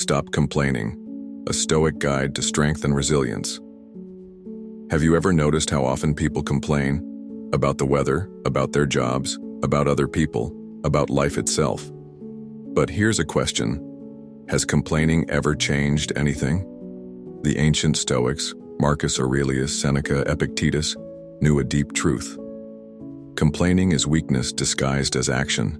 Stop Complaining, a Stoic guide to strength and resilience. Have you ever noticed how often people complain about the weather, about their jobs, about other people, about life itself? But here's a question. Has complaining ever changed anything? The ancient Stoics, Marcus Aurelius, Seneca, Epictetus, knew a deep truth. Complaining is weakness disguised as action.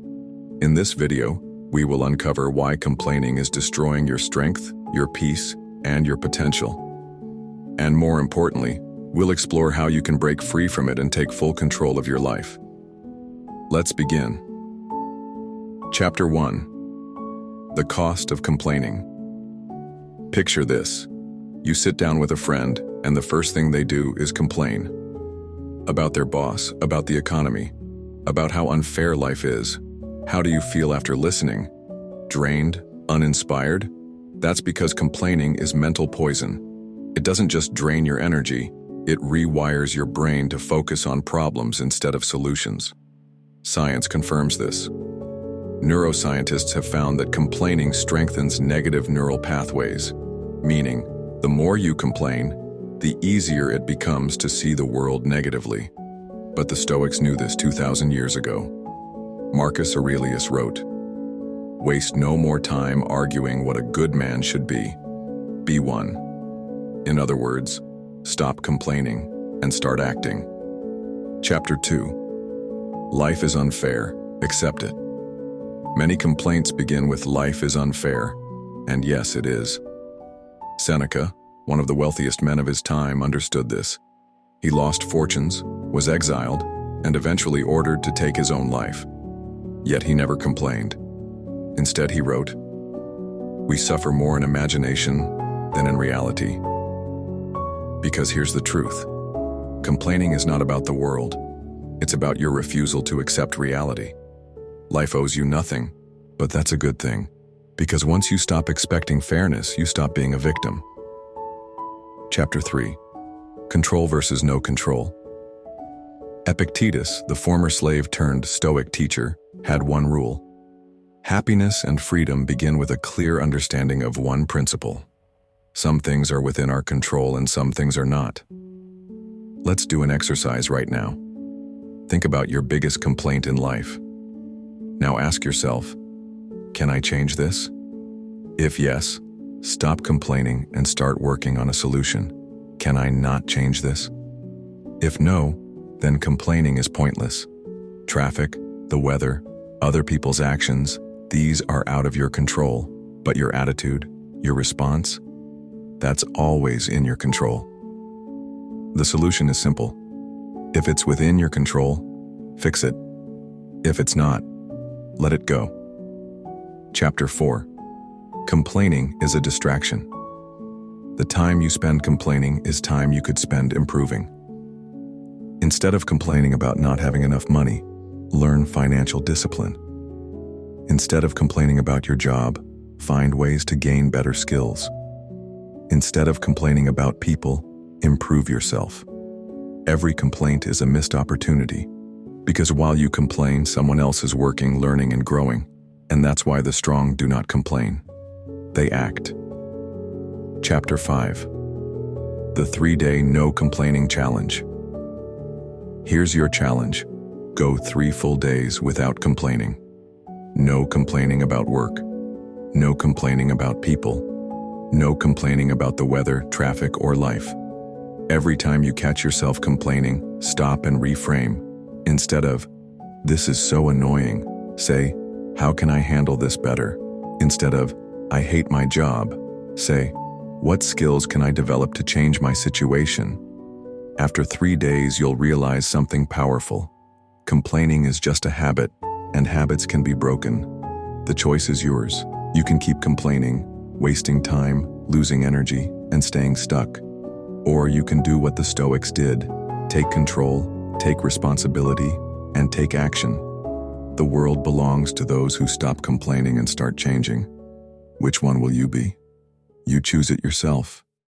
In this video, we will uncover why complaining is destroying your strength, your peace, and your potential. And more importantly, we'll explore how you can break free from it and take full control of your life. Let's begin. Chapter 1. The Cost of Complaining. Picture this. You sit down with a friend, and the first thing they do is complain. About their boss, about the economy, about how unfair life is. How do you feel after listening? Drained? Uninspired? That's because complaining is mental poison. It doesn't just drain your energy, it rewires your brain to focus on problems instead of solutions. Science confirms this. Neuroscientists have found that complaining strengthens negative neural pathways, meaning the more you complain, the easier it becomes to see the world negatively. But the Stoics knew this 2,000 years ago. Marcus Aurelius wrote, "Waste no more time arguing what a good man should be. Be one." In other words, stop complaining and start acting. Chapter 2. Life is unfair. Accept it. Many complaints begin with "life is unfair," and yes, it is. Seneca, one of the wealthiest men of his time, understood this. He lost fortunes, was exiled, and eventually ordered to take his own life. Yet he never complained. Instead, he wrote, "We suffer more in imagination than in reality." Because here's the truth. Complaining is not about the world. It's about your refusal to accept reality. Life owes you nothing, but that's a good thing. Because once you stop expecting fairness, you stop being a victim. Chapter 3. Control versus no control. Epictetus, the former slave-turned-Stoic teacher, had one rule. Happiness and freedom begin with a clear understanding of one principle. Some things are within our control and some things are not. Let's do an exercise right now. Think about your biggest complaint in life. Now ask yourself, can I change this? If yes, stop complaining and start working on a solution. Can I not change this? If no, then complaining is pointless. Traffic, the weather, other people's actions, these are out of your control, but your attitude, your response, that's always in your control. The solution is simple. If it's within your control, fix it. If it's not, let it go. Chapter 4. Complaining is a distraction. The time you spend complaining is time you could spend improving. Instead of complaining about not having enough money, learn financial discipline. Instead of complaining about your job, find ways to gain better skills. Instead of complaining about people, improve yourself. Every complaint is a missed opportunity, because while you complain, someone else is working, learning, and growing, and that's why the strong do not complain. They act. Chapter 5. The 3-day no complaining challenge. Here's your challenge. Go 3 full days without complaining. No complaining about work. No complaining about people. No complaining about the weather, traffic, or life. Every time you catch yourself complaining, stop and reframe. Instead of, "This is so annoying," say, "How can I handle this better?" Instead of, "I hate my job," say, "What skills can I develop to change my situation?" After 3 days, you'll realize something powerful. Complaining is just a habit, and habits can be broken. The choice is yours. You can keep complaining, wasting time, losing energy, and staying stuck. Or you can do what the Stoics did. Take control, take responsibility, and take action. The world belongs to those who stop complaining and start changing. Which one will you be? You choose it yourself.